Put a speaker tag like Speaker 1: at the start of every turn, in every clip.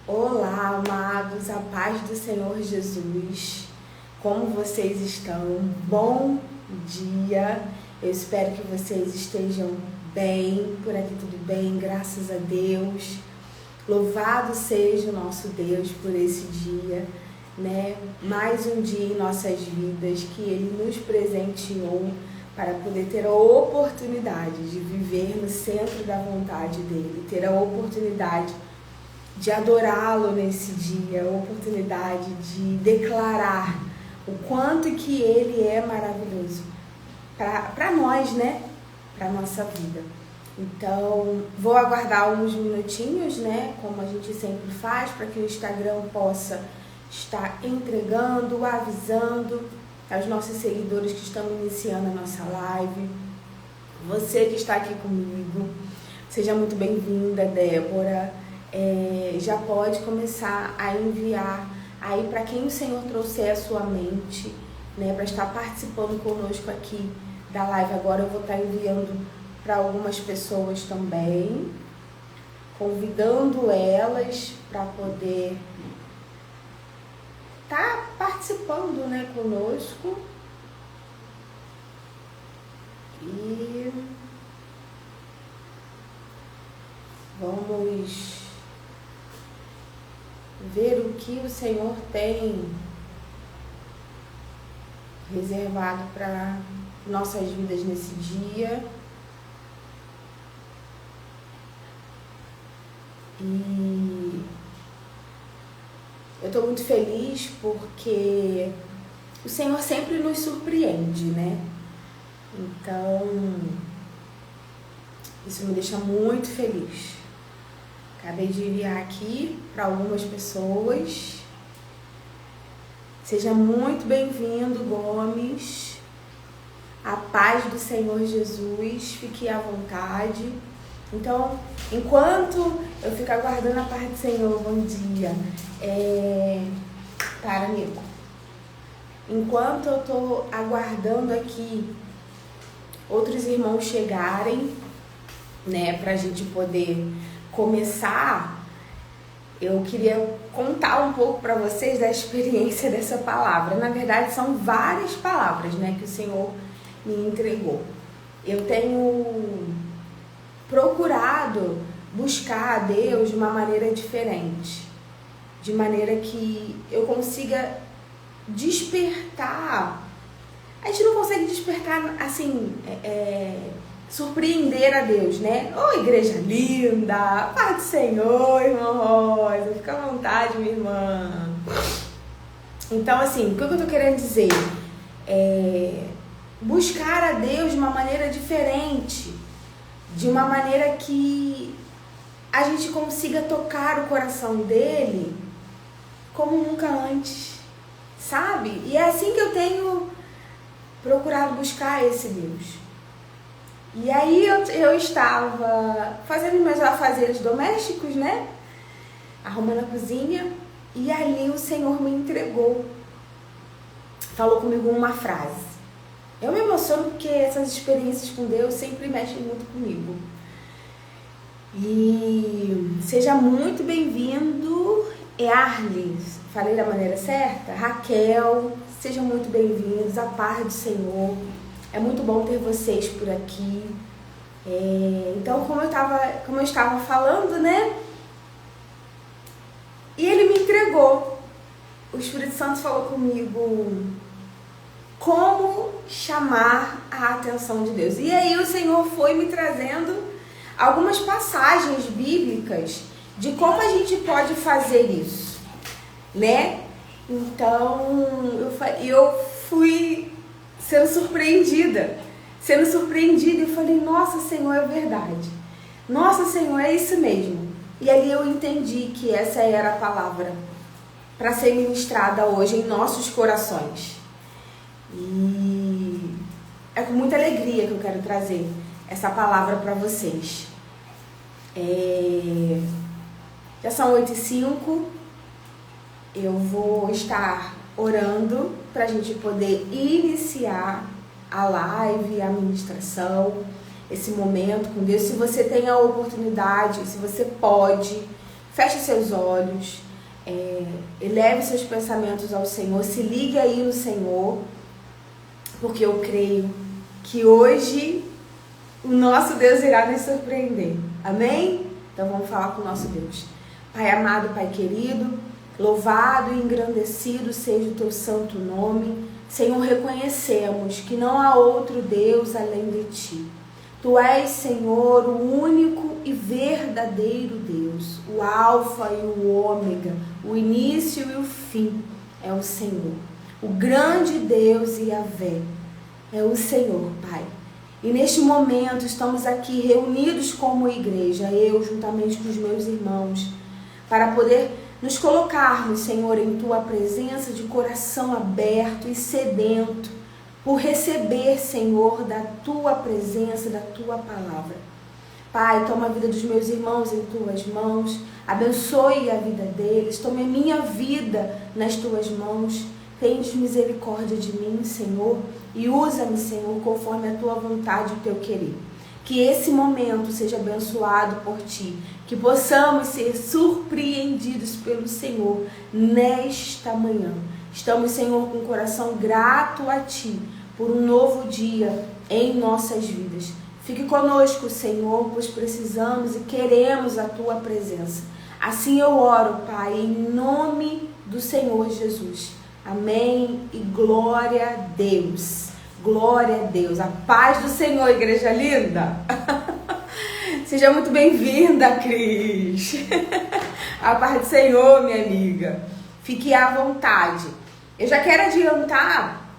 Speaker 1: Olá, amados, a paz do Senhor Jesus. Como vocês estão? Bom dia. Eu espero que vocês estejam bem. Por aqui tudo bem, graças a Deus. Louvado seja o nosso Deus por esse dia, né? Mais um dia em nossas vidas que Ele nos presenteou para poder ter a oportunidade de viver no centro da vontade dEle, ter a oportunidade de adorá-lo nesse dia, a oportunidade de declarar o quanto que Ele é maravilhoso para nós, né? Para a nossa vida. Então, vou aguardar uns minutinhos, né? Como a gente sempre faz, para que o Instagram possa estar entregando, avisando aos nossos seguidores que estão iniciando a nossa live. Você que está aqui comigo, seja muito bem-vinda, Débora. Já pode começar a enviar aí para quem o Senhor trouxer a sua mente, né, para estar participando conosco aqui da live. Agora eu vou estar enviando para algumas pessoas também, convidando elas para poder estar participando, né, conosco. E vamos ver o que o Senhor tem reservado para nossas vidas nesse dia. E eu estou muito feliz porque o Senhor sempre nos surpreende, né? Então, isso me deixa muito feliz. Acabei de enviar aqui para algumas pessoas. Seja muito bem-vindo, Gomes. A paz do Senhor Jesus. Fique à vontade. Então, enquanto eu fico aguardando a paz do Senhor, bom dia. Para, amigo. Enquanto eu estou aguardando aqui outros irmãos chegarem, né, para a gente poder começar, eu queria contar um pouco para vocês da experiência dessa palavra. Na verdade, são várias palavras, né, que o Senhor me entregou. Eu tenho procurado buscar a Deus de uma maneira diferente, de maneira que eu consiga despertar. A gente não consegue despertar assim, surpreender a Deus, né? Ô, igreja linda, paz do Senhor, irmã Rosa, fica à vontade, minha irmã. Então, assim, o que eu tô querendo dizer? Buscar a Deus de uma maneira diferente, de uma maneira que a gente consiga tocar o coração dele como nunca antes, sabe? E é assim que eu tenho procurado buscar esse Deus. E aí eu estava fazendo meus afazeres domésticos, né? Arrumando a cozinha. E ali o Senhor me entregou. Falou comigo uma frase. Eu me emociono porque essas experiências com Deus sempre mexem muito comigo. E seja muito bem-vindo, Arles. Falei da maneira certa? Raquel, sejam muito bem-vindos. A paz do Senhor. É muito bom ter vocês por aqui. Então, como eu estava falando, né? E ele me entregou. O Espírito Santo falou comigo como chamar a atenção de Deus. E aí o Senhor foi me trazendo algumas passagens bíblicas de como a gente pode fazer isso, né? Então, eu fui sendo surpreendida e falei, nossa, Senhor, é verdade. Nossa, Senhor, é isso mesmo. E ali eu entendi que essa era a palavra para ser ministrada hoje em nossos corações. E é com muita alegria que eu quero trazer essa palavra para vocês. Já são 8h05. Eu vou estar orando para a gente poder iniciar a live, a ministração, esse momento com Deus. Se você tem a oportunidade, se você pode, feche seus olhos, eleve seus pensamentos ao Senhor, se ligue aí no Senhor, porque eu creio que hoje o nosso Deus irá nos surpreender. Amém? Então vamos falar com o nosso Deus. Pai amado, Pai querido, louvado e engrandecido seja o teu santo nome. Senhor, reconhecemos que não há outro Deus além de ti. Tu és, Senhor, o único e verdadeiro Deus, o Alfa e o Ômega, o início e o fim é o Senhor. O grande Deus Yahvé é o Senhor, Pai. E neste momento estamos aqui reunidos como igreja, eu juntamente com os meus irmãos, para poder nos colocarmos, Senhor, em Tua presença de coração aberto e sedento por receber, Senhor, da Tua presença, da Tua palavra. Pai, toma a vida dos meus irmãos em Tuas mãos, abençoe a vida deles, tome a minha vida nas Tuas mãos. Tens misericórdia de mim, Senhor, e usa-me, Senhor, conforme a Tua vontade e o Teu querer. Que esse momento seja abençoado por Ti, que possamos ser surpreendidos pelo Senhor nesta manhã. Estamos, Senhor, com o coração grato a Ti por um novo dia em nossas vidas. Fique conosco, Senhor, pois precisamos e queremos a Tua presença. Assim eu oro, Pai, em nome do Senhor Jesus. Amém e glória a Deus. Glória a Deus. A paz do Senhor, igreja linda. Seja muito bem-vinda, Cris. A paz do Senhor, minha amiga. Fique à vontade. Eu já quero adiantar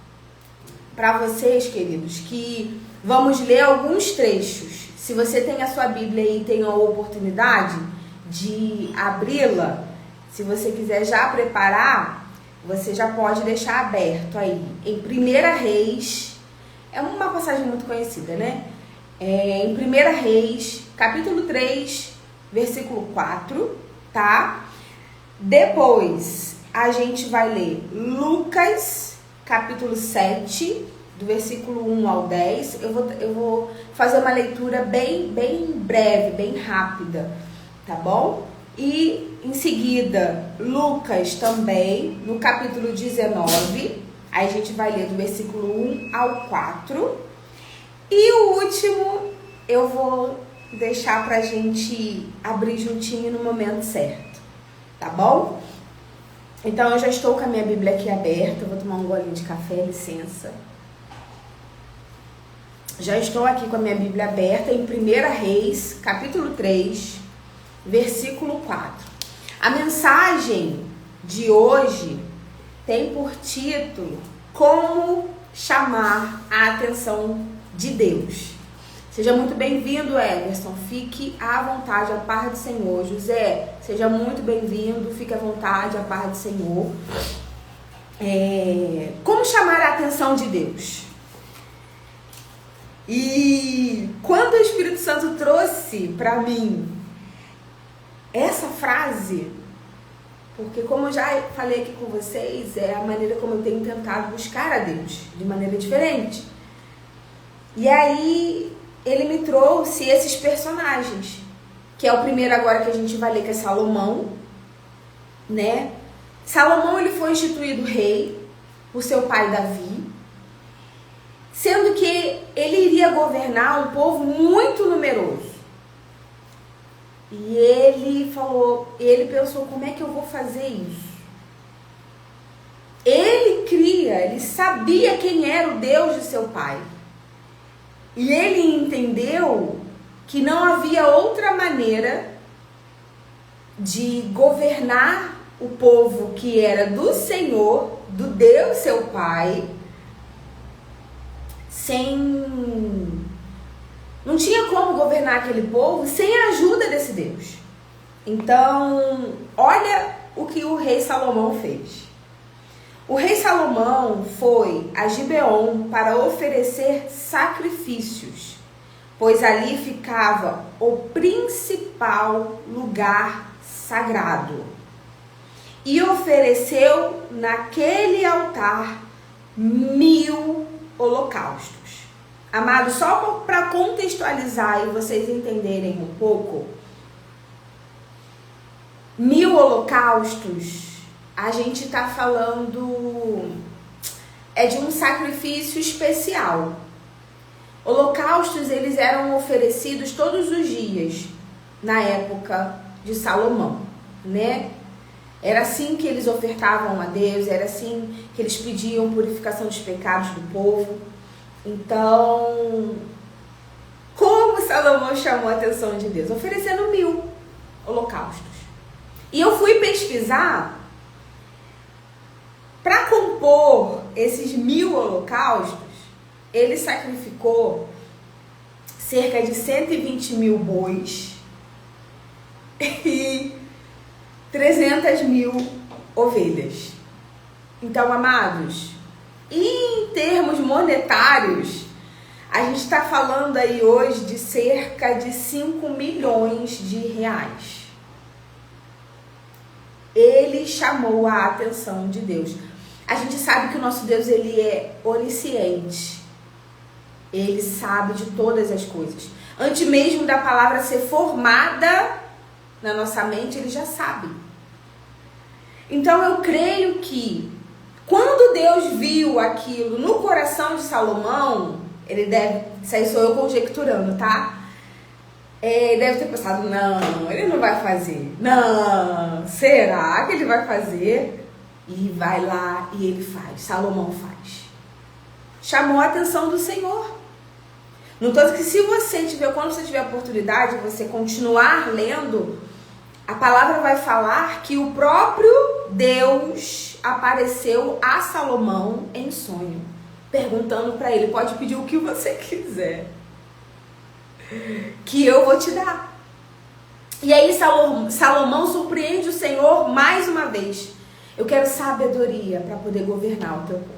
Speaker 1: para vocês, queridos, que vamos ler alguns trechos. Se você tem a sua Bíblia e tem a oportunidade de abri-la, se você quiser já preparar, você já pode deixar aberto aí. Em 1 Reis, é uma passagem muito conhecida, né? Em 1 Reis, capítulo 3, versículo 4, tá? Depois, a gente vai ler Lucas, capítulo 7, do versículo 1 ao 10. Eu vou fazer uma leitura bem breve, bem rápida, tá bom? E em seguida, Lucas também, no capítulo 19, aí a gente vai ler do versículo 1 ao 4. E o último eu vou deixar pra gente abrir juntinho no momento certo, tá bom? Então eu já estou com a minha Bíblia aqui aberta, eu vou tomar um golinho de café, licença. Já estou aqui com a minha Bíblia aberta em 1 Reis, capítulo 3, versículo 4. A mensagem de hoje tem por título Como chamar a atenção de Deus. Seja muito bem-vindo, Everson. Fique à vontade, a paz do Senhor. José, seja muito bem-vindo. Fique à vontade, a paz do Senhor. Como chamar a atenção de Deus? E quando o Espírito Santo trouxe para mim essa frase, porque como eu já falei aqui com vocês, é a maneira como eu tenho tentado buscar a Deus, de maneira diferente. E aí ele me trouxe esses personagens, que é o primeiro agora que a gente vai ler, que é Salomão, né? Salomão, ele foi instituído rei por seu pai Davi, sendo que ele iria governar um povo muito numeroso. E ele pensou, como é que eu vou fazer isso? Ele sabia quem era o Deus de seu pai. E ele entendeu que não havia outra maneira de governar o povo que era do Senhor, do Deus seu pai, não tinha como governar aquele povo sem a ajuda desse Deus. Então, olha o que o rei Salomão fez. O rei Salomão foi a Gibeon para oferecer sacrifícios, pois ali ficava o principal lugar sagrado. E ofereceu naquele altar 1000 holocaustos. Amados, só para contextualizar e vocês entenderem um pouco, 1000 holocaustos, a gente está falando de um sacrifício especial. Holocaustos, eles eram oferecidos todos os dias na época de Salomão, né? Era assim que eles ofertavam a Deus, era assim que eles pediam purificação dos pecados do povo. Então, como Salomão chamou a atenção de Deus? Oferecendo 1000 holocaustos. E eu fui pesquisar para compor esses 1000 holocaustos. Ele sacrificou cerca de 120.000 bois e 300.000 ovelhas. Então, amados, em termos monetários, a gente está falando aí hoje de cerca de 5 milhões de reais. Ele chamou a atenção de Deus. A gente sabe que o nosso Deus, ele é onisciente. Ele sabe de todas as coisas. Antes mesmo da palavra ser formada na nossa mente, ele já sabe. Então eu creio que quando Deus viu aquilo no coração de Salomão, ele deve, isso aí sou eu conjecturando, tá? Ele deve ter pensado, não, ele não vai fazer. Não, será que ele vai fazer? E vai lá e ele faz, Salomão faz. Chamou a atenção do Senhor. No tanto que se você tiver, quando você tiver a oportunidade, você continuar lendo, a palavra vai falar que o próprio Deus apareceu a Salomão em sonho, perguntando para ele, pode pedir o que você quiser, que eu vou te dar. E aí Salomão surpreende o Senhor mais uma vez. Eu quero sabedoria para poder governar o teu povo.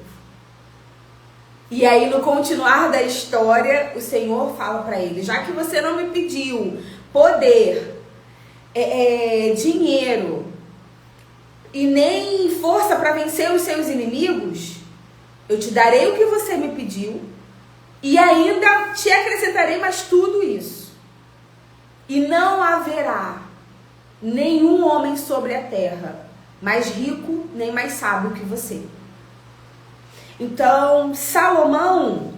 Speaker 1: E aí, no continuar da história, o Senhor fala para ele, já que você não me pediu poder, dinheiro e nem força para vencer os seus inimigos, eu te darei o que você me pediu e ainda te acrescentarei mais tudo isso. E não haverá nenhum homem sobre a terra mais rico nem mais sábio que você. Então, Salomão,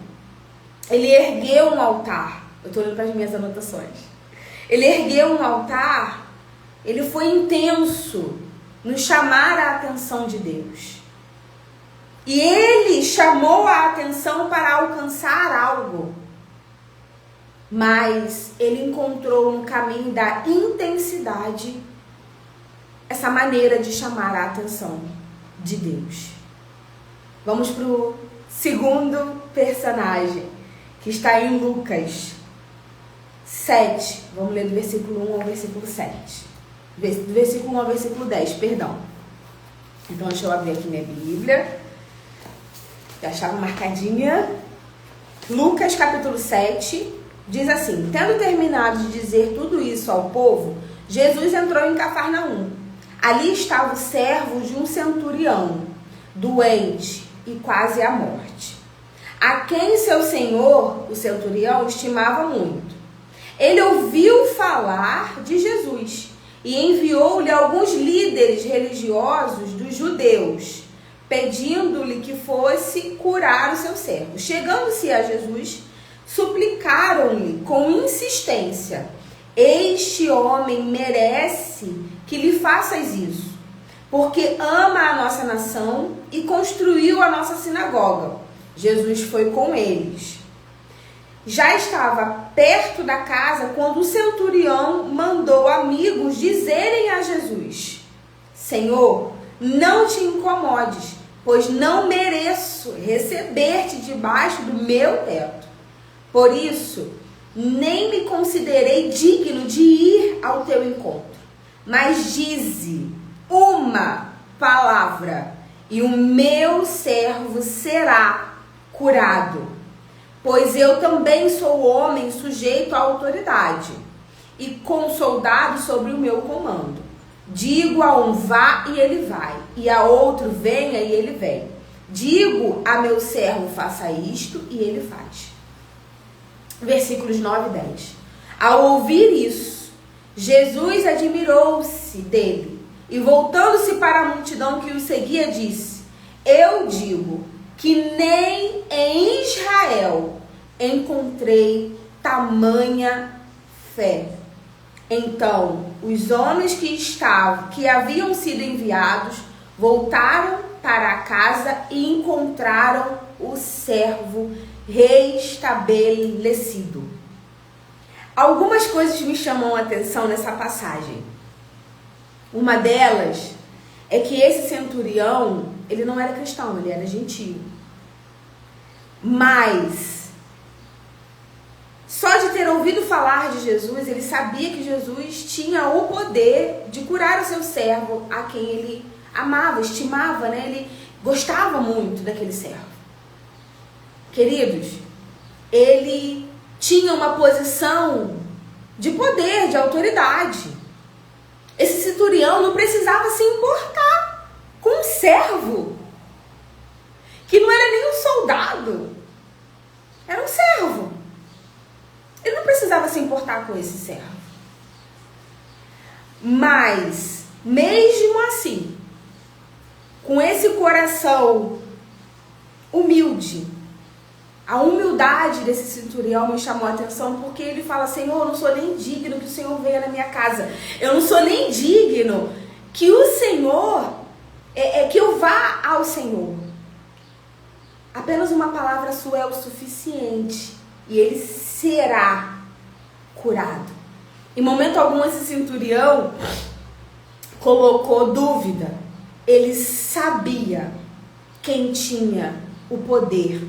Speaker 1: ele ergueu um altar. Eu estou olhando para as minhas anotações. Ele ergueu um altar, ele foi intenso no chamar a atenção de Deus. E ele chamou a atenção para alcançar algo. Mas ele encontrou no caminho da intensidade essa maneira de chamar a atenção de Deus. Vamos para o segundo personagem, que está em Lucas 7. Vamos ler do versículo 1 ao versículo 7. Do versículo 1 ao versículo 10, perdão. Então, deixa eu abrir aqui minha Bíblia. Já estava marcadinha. Lucas capítulo 7 diz assim: tendo terminado de dizer tudo isso ao povo, Jesus entrou em Cafarnaum. Ali estava o servo de um centurião, doente e quase à morte, a quem seu senhor, o centurião, estimava muito. Ele ouviu falar de Jesus e enviou-lhe alguns líderes religiosos dos judeus, pedindo-lhe que fosse curar o seu servo. Chegando-se a Jesus, suplicaram-lhe com insistência: este homem merece que lhe faças isso, porque ama a nossa nação e construiu a nossa sinagoga. Jesus foi com eles. Já estava perto da casa quando o centurião mandou amigos dizerem a Jesus: Senhor, não te incomodes, pois não mereço receber-te debaixo do meu teto. Por isso, nem me considerei digno de ir ao teu encontro. Mas dize uma palavra e o meu servo será curado. Pois eu também sou homem sujeito à autoridade e com soldados sobre o meu comando. Digo a um vá e ele vai, e a outro venha e ele vem. Digo a meu servo faça isto e ele faz. Versículos 9 e 10. Ao ouvir isso, Jesus admirou-se dele e voltando-se para a multidão que o seguia, disse: eu digo que nem em Israel encontrei tamanha fé. Então, os homens que haviam sido enviados, voltaram para a casa e encontraram o servo restabelecido. Algumas coisas me chamam a atenção nessa passagem. Uma delas é que esse centurião, ele não era cristão, ele era gentio. Mas, só de ter ouvido falar de Jesus, ele sabia que Jesus tinha o poder de curar o seu servo, a quem ele amava, estimava, né? Ele gostava muito daquele servo. Queridos, ele tinha uma posição de poder, de autoridade. Esse centurião não precisava se importar com um servo, que não era nem um soldado, era um servo. Ele não precisava se importar com esse servo. Mas, mesmo assim, com esse coração humilde, a humildade desse centurião me chamou a atenção, porque ele fala: Senhor, eu não sou nem digno que o Senhor venha na minha casa. Eu não sou nem digno que o Senhor, que eu vá ao Senhor. Apenas uma palavra sua é o suficiente e ele será curado. Em momento algum esse centurião colocou dúvida. Ele sabia quem tinha o poder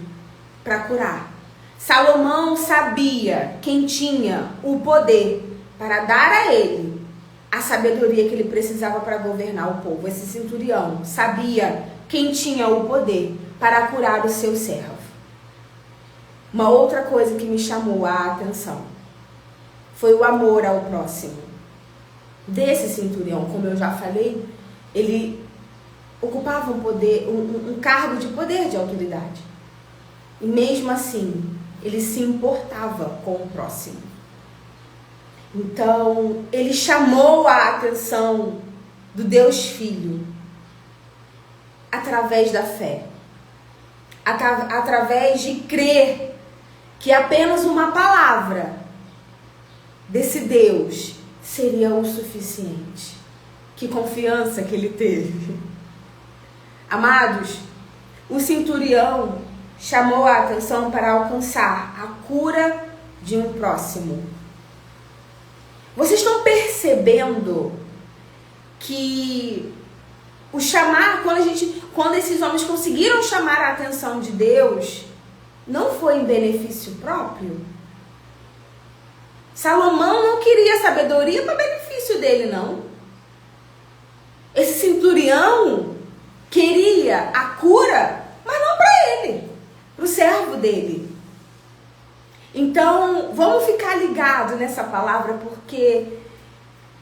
Speaker 1: para curar. Salomão sabia quem tinha o poder para dar a ele a sabedoria que ele precisava para governar o povo. Esse centurião sabia quem tinha o poder para curar o seu servo. Uma outra coisa que me chamou a atenção foi o amor ao próximo. Desse centurião, como eu já falei, ele ocupava um cargo de poder, de autoridade. E mesmo assim, ele se importava com o próximo. Então, ele chamou a atenção do Deus Filho através da fé. Através de crer que apenas uma palavra desse Deus seria o suficiente. Que confiança que ele teve. Amados, o centurião chamou a atenção para alcançar a cura de um próximo. Vocês estão percebendo que o chamar, quando esses homens conseguiram chamar a atenção de Deus, não foi em benefício próprio? Salomão não queria sabedoria para benefício dele, não. Esse centurião queria a cura, mas não para ele, para o servo dele. Então, vamos ficar ligados nessa palavra, porque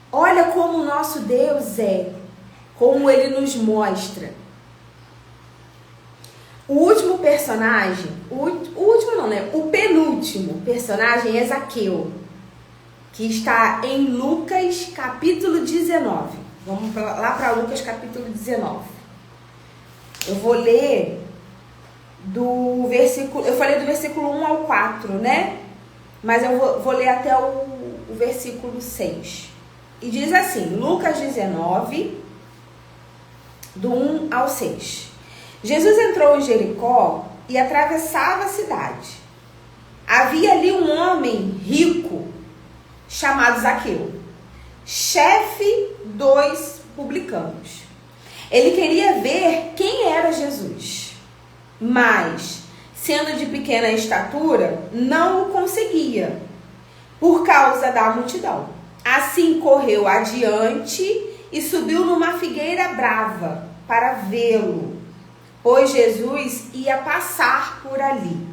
Speaker 1: olha como o nosso Deus é, como ele nos mostra. O último personagem, o penúltimo personagem é Zaqueu, que está em Lucas capítulo 19. Vamos lá para Lucas capítulo 19. Eu vou ler do versículo, eu falei do versículo 1 ao 4, né? Mas eu vou ler até o versículo 6. E diz assim, Lucas 19, do 1 ao 6. Jesus entrou em Jericó e atravessava a cidade. Havia ali um homem rico, chamado Zaqueu, chefe dos publicanos. Ele queria ver quem era Jesus, mas, sendo de pequena estatura, não o conseguia, por causa da multidão. Assim correu adiante e subiu numa figueira brava para vê-lo, pois Jesus ia passar por ali.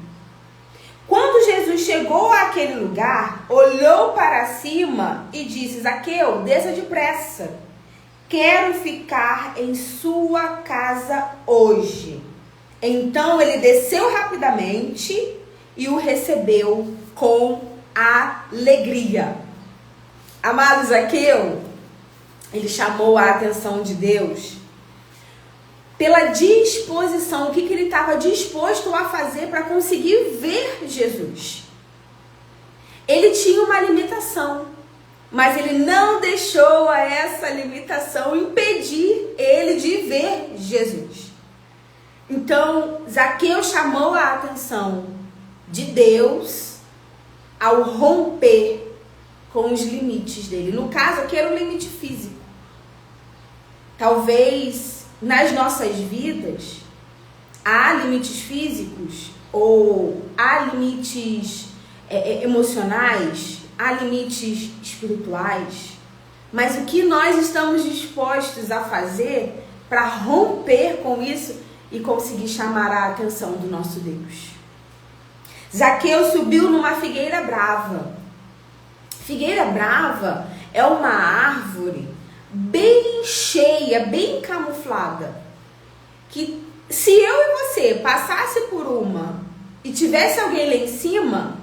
Speaker 1: Quando Jesus chegou àquele lugar, olhou para cima e disse: Zaqueu, desça depressa, quero ficar em sua casa hoje. Então ele desceu rapidamente e o recebeu com alegria. Amado Zaqueu, ele chamou a atenção de Deus pela disposição, o que ele estava disposto a fazer para conseguir ver Jesus. Ele tinha uma limitação, mas ele não deixou essa limitação impedir ele de ver Jesus. Então, Zaqueu chamou a atenção de Deus ao romper com os limites dele. No caso aqui era um limite físico. Talvez nas nossas vidas há limites físicos ou há limites emocionais, há limites espirituais, mas o que nós estamos dispostos a fazer para romper com isso e conseguir chamar a atenção do nosso Deus? Zaqueu subiu numa figueira brava. Figueira brava é uma árvore bem cheia, bem camuflada, que se eu e você passasse por uma e tivesse alguém lá em cima,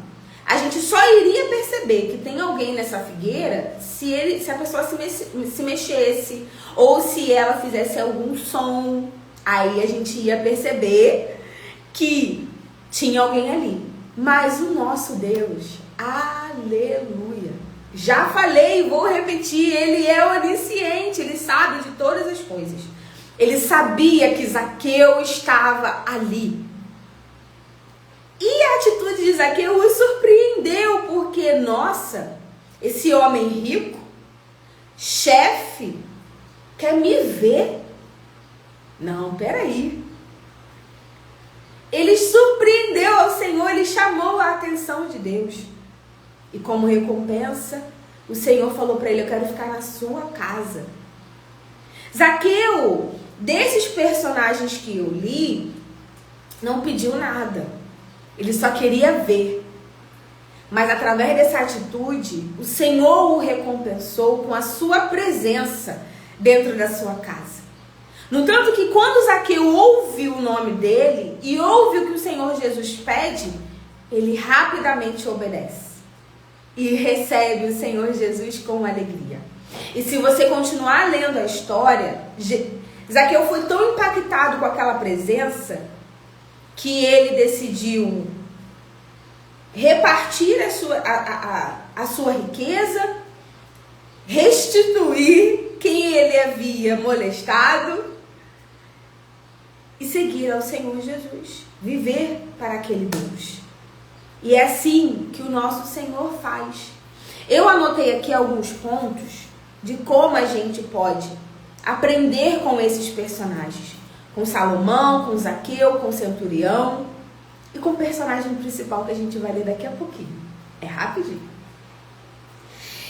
Speaker 1: a gente só iria perceber que tem alguém nessa figueira se a pessoa se mexesse ou se ela fizesse algum som. Aí a gente ia perceber que tinha alguém ali. Mas o nosso Deus, aleluia, já falei e vou repetir, ele é onisciente, ele sabe de todas as coisas. Ele sabia que Zaqueu estava ali. E a atitude de Zaqueu o surpreendeu, porque, nossa, esse homem rico, chefe, quer me ver? Não, peraí. Ele surpreendeu ao Senhor, ele chamou a atenção de Deus. E como recompensa, o Senhor falou para ele: eu quero ficar na sua casa. Zaqueu, desses personagens que eu li, não pediu nada. Ele só queria ver. Mas através dessa atitude, o Senhor o recompensou com a sua presença dentro da sua casa. No tanto que quando Zaqueu ouve o nome dele e ouve o que o Senhor Jesus pede, ele rapidamente obedece e recebe o Senhor Jesus com alegria. E se você continuar lendo a história, Zaqueu foi tão impactado com aquela presença que ele decidiu repartir a sua riqueza, restituir quem ele havia molestado e seguir ao Senhor Jesus, viver para aquele Deus. E é assim que o nosso Senhor faz. Eu anotei aqui alguns pontos de como a gente pode aprender com esses personagens. Com Salomão, com Zaqueu, com o centurião e com o personagem principal que a gente vai ler daqui a pouquinho. É rapidinho.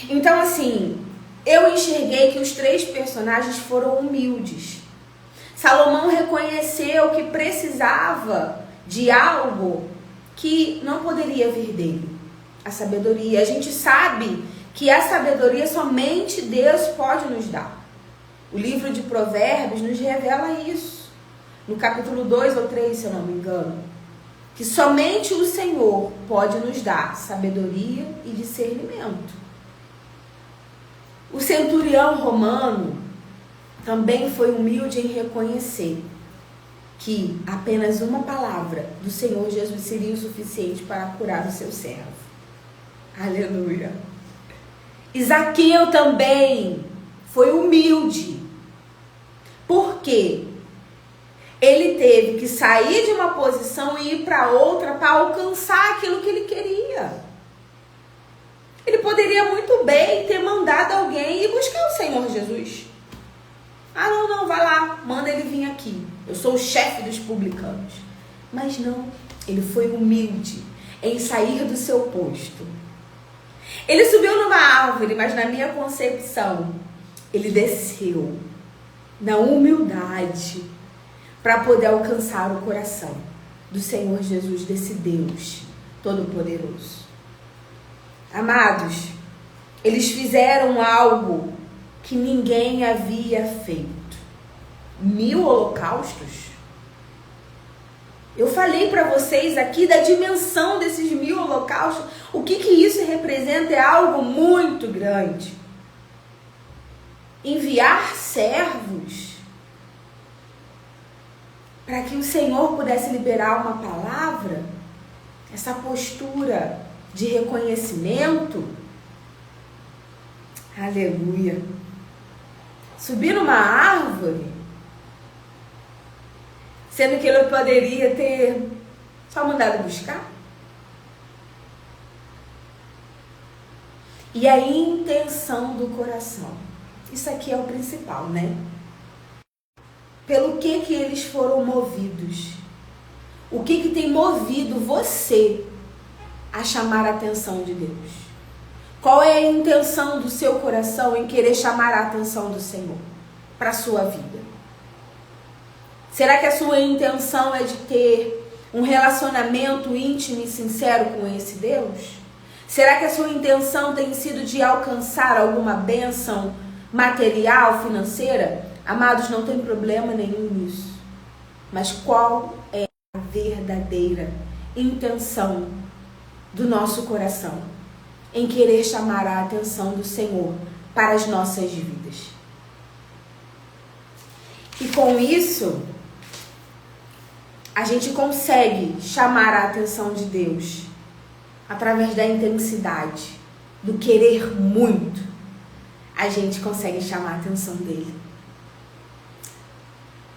Speaker 1: Então, assim, eu enxerguei que os três personagens foram humildes. Salomão reconheceu que precisava de algo que não poderia vir dele, a sabedoria. A gente sabe que a sabedoria somente Deus pode nos dar. O livro de Provérbios nos revela isso, no capítulo 2 ou 3, se eu não me engano, que somente o Senhor pode nos dar sabedoria e discernimento. O centurião romano também foi humilde em reconhecer que apenas uma palavra do Senhor Jesus seria o suficiente para curar o seu servo. Aleluia. E Zaqueu também foi humilde. Por quê? Ele teve que sair de uma posição e ir para outra para alcançar aquilo que ele queria. Ele poderia muito bem ter mandado alguém ir buscar o Senhor Jesus. Ah, não, vai lá, manda ele vir aqui. Eu sou o chefe dos publicanos. Mas não, ele foi humilde em sair do seu posto. Ele subiu numa árvore, mas na minha concepção, ele desceu na humildade para poder alcançar o coração do Senhor Jesus, desse Deus Todo-Poderoso. Amados, eles fizeram algo que ninguém havia feito. 1000 holocaustos? Eu falei para vocês aqui da dimensão desses 1000 holocaustos. O que isso representa é algo muito grande. enviar servos para que o Senhor pudesse liberar uma palavra, essa postura de reconhecimento, aleluia, subir numa árvore, sendo que ele poderia ter só mandado buscar. E a intenção do coração. Isso aqui é o principal, né? Pelo que eles foram movidos? O que tem movido você a chamar a atenção de Deus? Qual é a intenção do seu coração em querer chamar a atenção do Senhor para a sua vida? Será que a sua intenção é de ter um relacionamento íntimo e sincero com esse Deus? Será que a sua intenção tem sido de alcançar alguma bênção material, financeira? Amados, não tem problema nenhum nisso. Mas qual é a verdadeira intenção do nosso coração em querer chamar a atenção do Senhor para as nossas vidas? E com isso, a gente consegue chamar a atenção de Deus através da intensidade, do querer muito. A gente consegue chamar a atenção dele.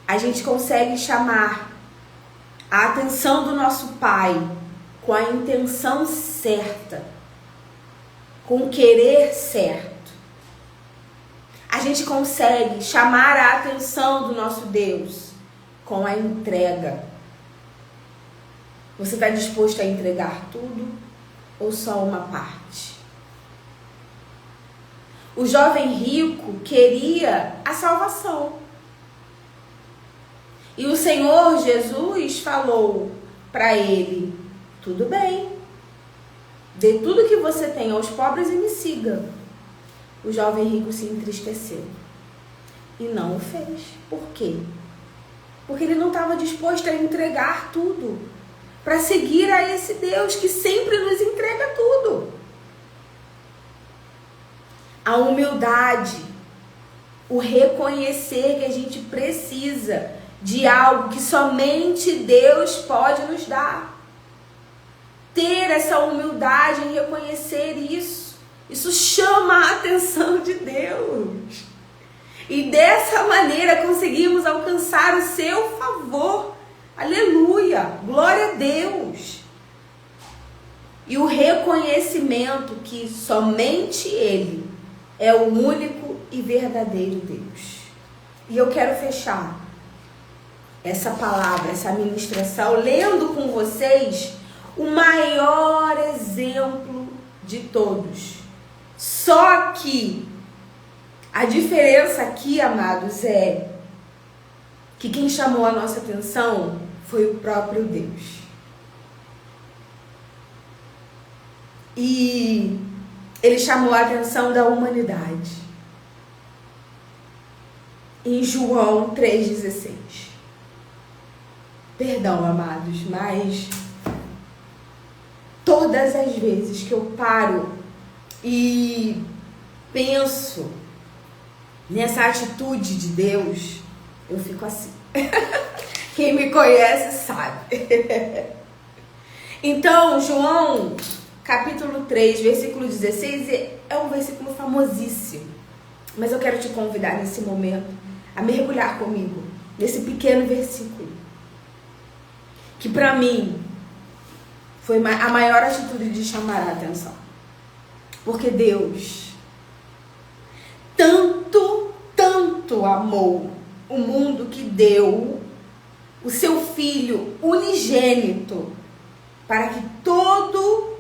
Speaker 1: A gente consegue chamar a atenção do nosso Pai com a intenção certa, com o querer certo. A gente consegue chamar a atenção do nosso Deus com a entrega. Você está disposto a entregar tudo ou só uma parte? O jovem rico queria a salvação. E o Senhor Jesus falou para ele: tudo bem, dê tudo que você tem aos pobres e me siga. O jovem rico se entristeceu e não o fez. Por quê? Porque ele não estava disposto a entregar tudo para seguir a esse Deus que sempre nos entrega tudo. A humildade, o reconhecer que a gente precisa de algo que somente Deus pode nos dar. Ter essa humildade em reconhecer isso. Isso chama a atenção de Deus. E dessa maneira conseguimos alcançar o seu favor. Aleluia! Glória a Deus! E o reconhecimento que somente Ele é o único e verdadeiro Deus. E eu quero fechar essa palavra, essa ministração, lendo com vocês o maior exemplo de todos. Só que a diferença aqui, amados, é que quem chamou a nossa atenção foi o próprio Deus. E ele chamou a atenção da humanidade. Em João 3,16. Perdão, amados, mas todas as vezes que eu paro e penso nessa atitude de Deus, eu fico assim. Quem me conhece sabe. Então, João, capítulo 3, versículo 16, é um versículo famosíssimo. Mas eu quero te convidar nesse momento a mergulhar comigo nesse pequeno versículo, que para mim foi a maior atitude de chamar a atenção. Porque Deus tanto amou o mundo que deu o seu Filho unigênito, para que todo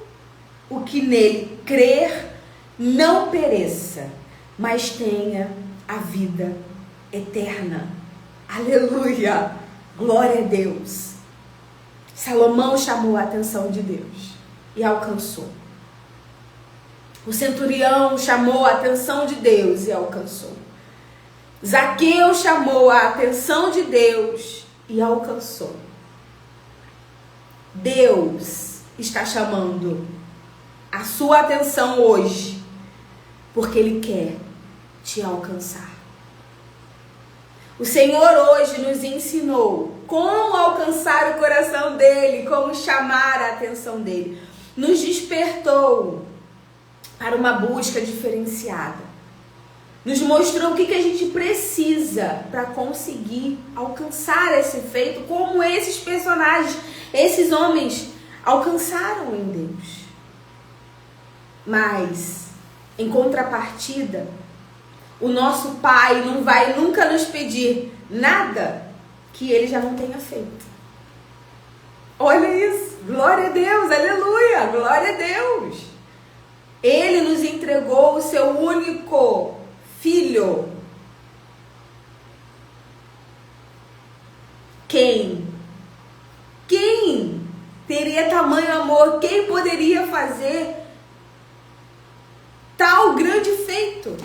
Speaker 1: o que nele crer não pereça, mas tenha a vida eterna. Aleluia! Glória a Deus! Salomão chamou a atenção de Deus e alcançou. O centurião chamou a atenção de Deus e alcançou. Zaqueu chamou a atenção de Deus e alcançou. Deus está chamando a sua atenção hoje, porque Ele quer te alcançar. O Senhor hoje nos ensinou como alcançar o coração dele, como chamar a atenção dele. Nos despertou para uma busca diferenciada. Nos mostrou o que a gente precisa para conseguir alcançar esse feito, como esses personagens, esses homens alcançaram em Deus. Mas, em contrapartida, o nosso Pai não vai nunca nos pedir nada que Ele já não tenha feito. Olha isso, glória a Deus, aleluia, glória a Deus. Ele nos entregou o seu único Filho. Quem teria tamanho amor? Quem poderia fazer tal grande feito?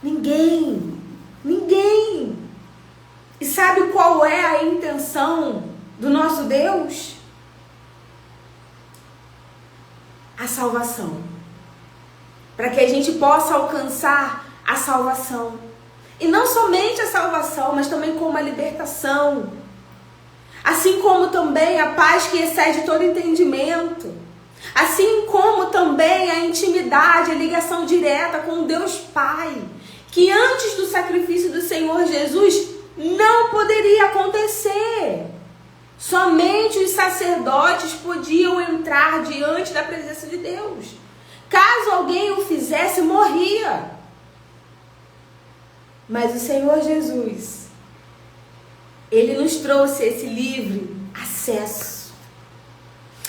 Speaker 1: Ninguém. E sabe qual é a intenção do nosso Deus? A salvação. Para que a gente possa alcançar a salvação. E não somente a salvação, mas também como a libertação. Assim como também a paz que excede todo entendimento. Assim como também a intimidade, a ligação direta com Deus Pai. Que antes do sacrifício do Senhor Jesus não poderia acontecer. Somente os sacerdotes podiam entrar diante da presença de Deus. Caso alguém o fizesse, morria. Mas o Senhor Jesus, Ele nos trouxe esse livre acesso.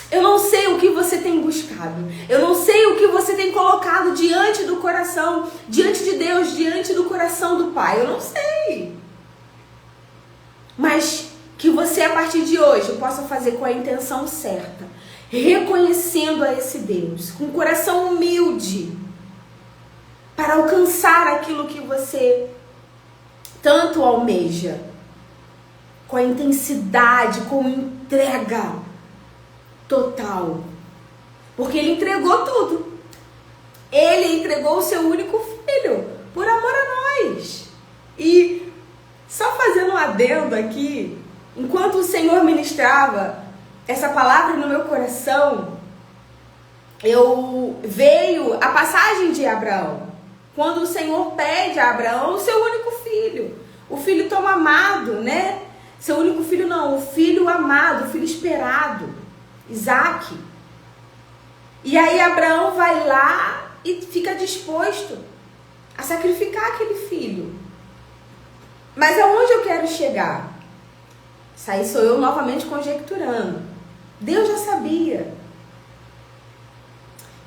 Speaker 1: Eu não sei o que você tem buscado. Eu não sei o que você tem colocado diante do coração, diante de Deus, diante do coração do Pai. Eu não sei. Mas que você, a partir de hoje, possa fazer com a intenção certa, reconhecendo a esse Deus, com um coração humilde, para alcançar aquilo que você tanto almeja, com a intensidade, com entrega total. Porque Ele entregou tudo. Ele entregou o seu único Filho por amor a nós. E só fazendo um adendo aqui, enquanto o Senhor ministrava essa palavra no meu coração, veio a passagem de Abraão. Quando o Senhor pede a Abraão o seu único filho, o filho tão amado, né? Seu único filho não, o filho amado, o filho esperado, Isaque. E aí Abraão vai lá e fica disposto a sacrificar aquele filho. Mas aonde eu quero chegar? Isso aí sou eu novamente conjecturando. Deus já sabia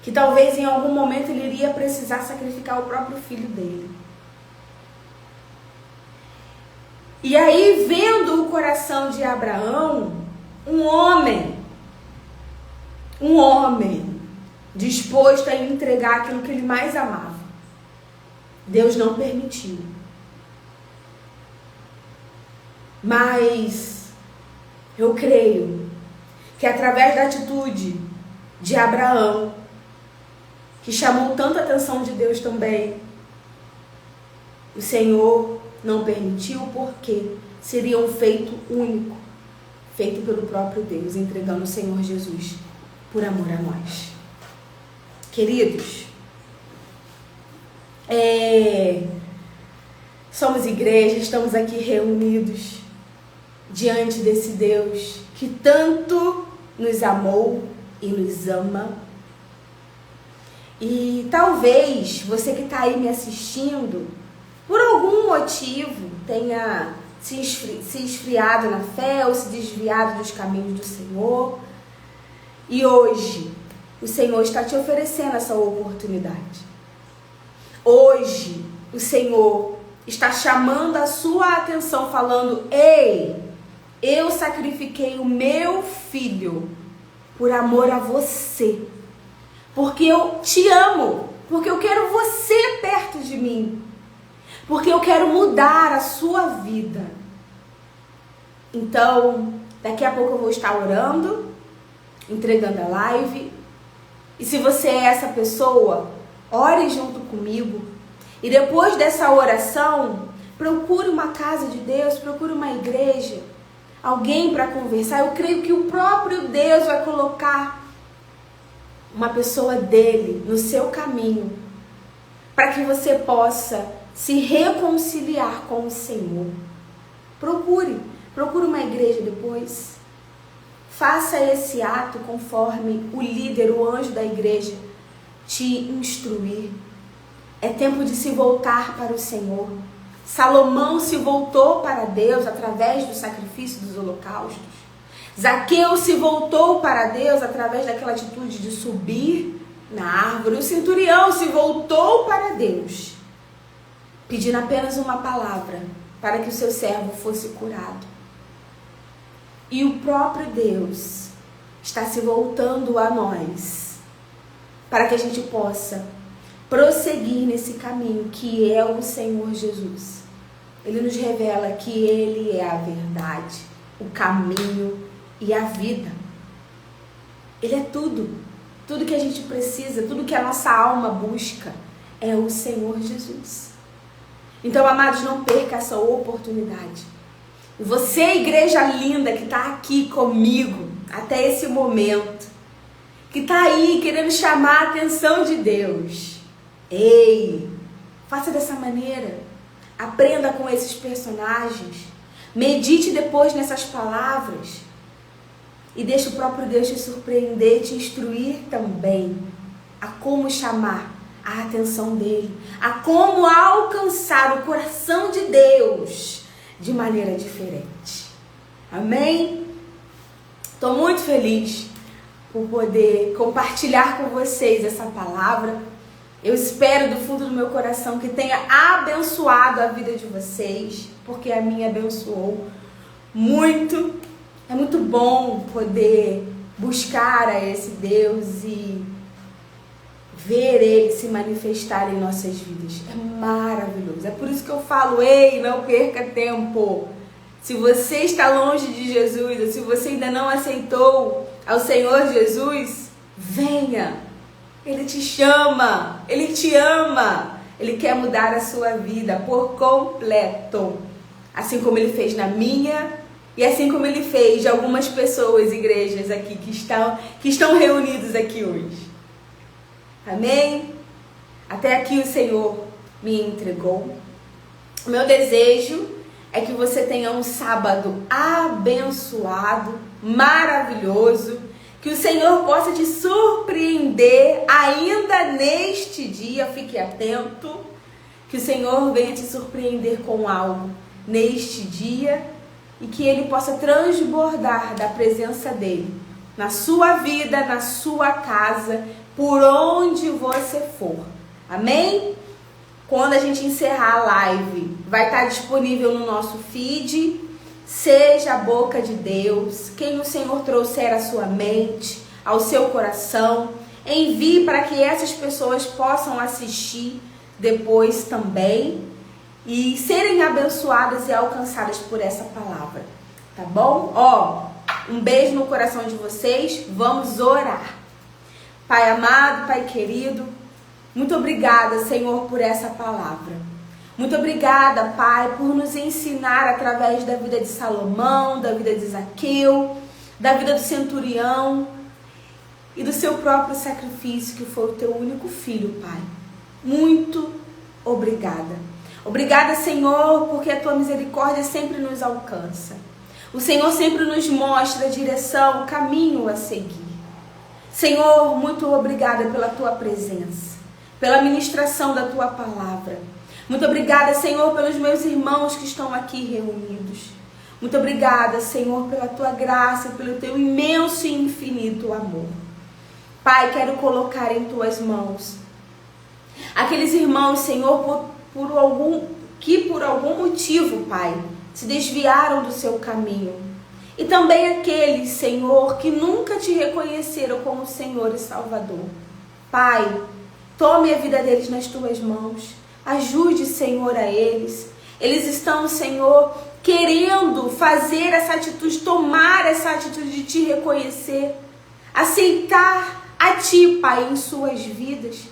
Speaker 1: que talvez em algum momento ele iria precisar sacrificar o próprio filho dele. E aí, vendo o coração de Abraão, um homem disposto a entregar aquilo que ele mais amava, Deus não permitiu. Mas eu creio que através da atitude de Abraão, que chamou tanta atenção de Deus também, o Senhor não permitiu, porque seria um feito único, feito pelo próprio Deus, entregando o Senhor Jesus por amor a nós. Queridos, somos igreja, estamos aqui reunidos diante desse Deus que tanto nos amou e nos ama. E talvez você que está aí me assistindo, por algum motivo, tenha se esfriado na fé ou se desviado dos caminhos do Senhor. E hoje, o Senhor está te oferecendo essa oportunidade. Hoje, o Senhor está chamando a sua atenção, falando: ei, eu sacrifiquei o meu filho por amor a você. Porque eu te amo, porque eu quero você perto de mim, porque eu quero mudar a sua vida. Então, daqui a pouco eu vou estar orando, entregando a live. E se você é essa pessoa, ore junto comigo. E depois dessa oração, Procure uma casa de Deus, procure uma igreja, alguém para conversar. Eu creio que o próprio Deus vai colocar uma pessoa dele no seu caminho, para que você possa se reconciliar com o Senhor. Procure uma igreja depois. Faça esse ato conforme o líder, o anjo da igreja, te instruir. É tempo de se voltar para o Senhor. Salomão se voltou para Deus através do sacrifício dos holocaustos. Zaqueu se voltou para Deus através daquela atitude de subir na árvore. O centurião se voltou para Deus, pedindo apenas uma palavra para que o seu servo fosse curado. E o próprio Deus está se voltando a nós, para que a gente possa prosseguir nesse caminho que é o Senhor Jesus. Ele nos revela que Ele é a verdade, o caminho e a vida. Ele é tudo. Tudo que a gente precisa, tudo que a nossa alma busca é o Senhor Jesus. Então, amados, não perca essa oportunidade. E você, igreja linda, que está aqui comigo até esse momento, que está aí querendo chamar a atenção de Deus, ei, faça dessa maneira. Aprenda com esses personagens. Medite depois nessas palavras. E deixe o próprio Deus te surpreender, te instruir também a como chamar a atenção dele, a como alcançar o coração de Deus de maneira diferente. Amém? Estou muito feliz por poder compartilhar com vocês essa palavra. Eu espero do fundo do meu coração que tenha abençoado a vida de vocês, porque a minha abençoou muito. É muito bom poder buscar a esse Deus e ver Ele se manifestar em nossas vidas. É maravilhoso. É por isso que eu falo, ei, não perca tempo. Se você está longe de Jesus, ou se você ainda não aceitou ao Senhor Jesus, venha. Ele te chama, Ele te ama. Ele quer mudar a sua vida por completo. Assim como Ele fez na minha e assim como Ele fez de algumas pessoas, igrejas aqui que estão reunidos aqui hoje. Amém? Até aqui o Senhor me entregou. O meu desejo é que você tenha um sábado abençoado, maravilhoso, que o Senhor possa te surpreender ainda neste dia. Fique atento, que o Senhor venha te surpreender com algo neste dia e que Ele possa transbordar da presença dEle na sua vida, na sua casa, por onde você for. Amém? Quando a gente encerrar a live, vai estar disponível no nosso feed. Seja a boca de Deus. Quem o Senhor trouxer à sua mente, ao seu coração, envie para que essas pessoas possam assistir depois também e serem abençoadas e alcançadas por essa palavra. Tá bom? Um beijo no coração de vocês. Vamos orar. Pai amado, Pai querido, muito obrigada, Senhor, por essa palavra. Muito obrigada, Pai, por nos ensinar através da vida de Salomão, da vida de Zaqueu, da vida do centurião e do seu próprio sacrifício, que foi o teu único filho, Pai. Muito obrigada. Obrigada, Senhor, porque a tua misericórdia sempre nos alcança. O Senhor sempre nos mostra a direção, o caminho a seguir. Senhor, muito obrigada pela tua presença, pela ministração da tua palavra. Muito obrigada, Senhor, pelos meus irmãos que estão aqui reunidos. Muito obrigada, Senhor, pela tua graça e pelo teu imenso e infinito amor. Pai, quero colocar em tuas mãos aqueles irmãos, Senhor, por algum motivo, Pai, se desviaram do seu caminho. E também aqueles, Senhor, que nunca te reconheceram como Senhor e Salvador. Pai, tome a vida deles nas tuas mãos. Ajude, Senhor, a eles. Eles estão, Senhor, querendo fazer essa atitude, tomar essa atitude de te reconhecer, aceitar a ti, Pai, em suas vidas.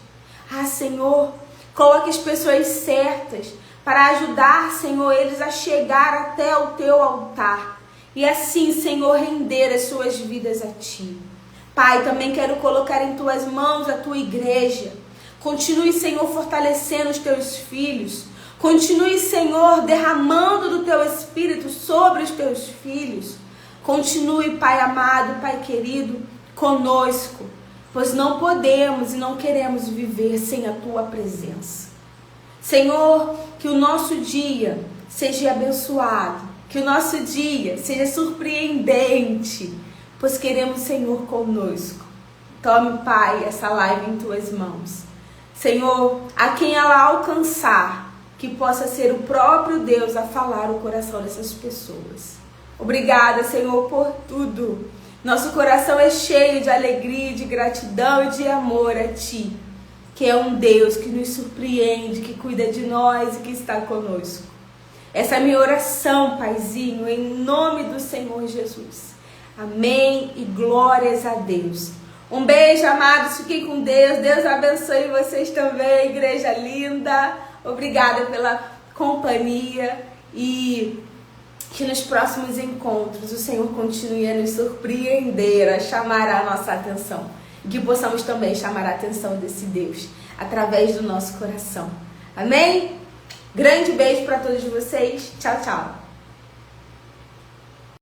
Speaker 1: Senhor, coloque as pessoas certas para ajudar, Senhor, eles a chegar até o teu altar e assim, Senhor, render as suas vidas a ti. Pai, também quero colocar em tuas mãos a tua igreja. Continue, Senhor, fortalecendo os teus filhos. Continue, Senhor, derramando do teu Espírito sobre os teus filhos. Continue, Pai amado, Pai querido, conosco, pois não podemos e não queremos viver sem a tua presença. Senhor, que o nosso dia seja abençoado, que o nosso dia seja surpreendente, pois queremos, Senhor, conosco. Tome, Pai, essa live em tuas mãos. Senhor, a quem ela alcançar, que possa ser o próprio Deus a falar o coração dessas pessoas. Obrigada, Senhor, por tudo. Nosso coração é cheio de alegria, de gratidão e de amor a Ti, que é um Deus que nos surpreende, que cuida de nós e que está conosco. Essa é a minha oração, Paizinho, em nome do Senhor Jesus. Amém e glórias a Deus. Um beijo, amados, fiquem com Deus. Deus abençoe vocês também, igreja linda. Obrigada pela companhia e que nos próximos encontros o Senhor continue a nos surpreender, a chamar a nossa atenção. E que possamos também chamar a atenção desse Deus através do nosso coração. Amém? Grande beijo para todos vocês. Tchau, tchau.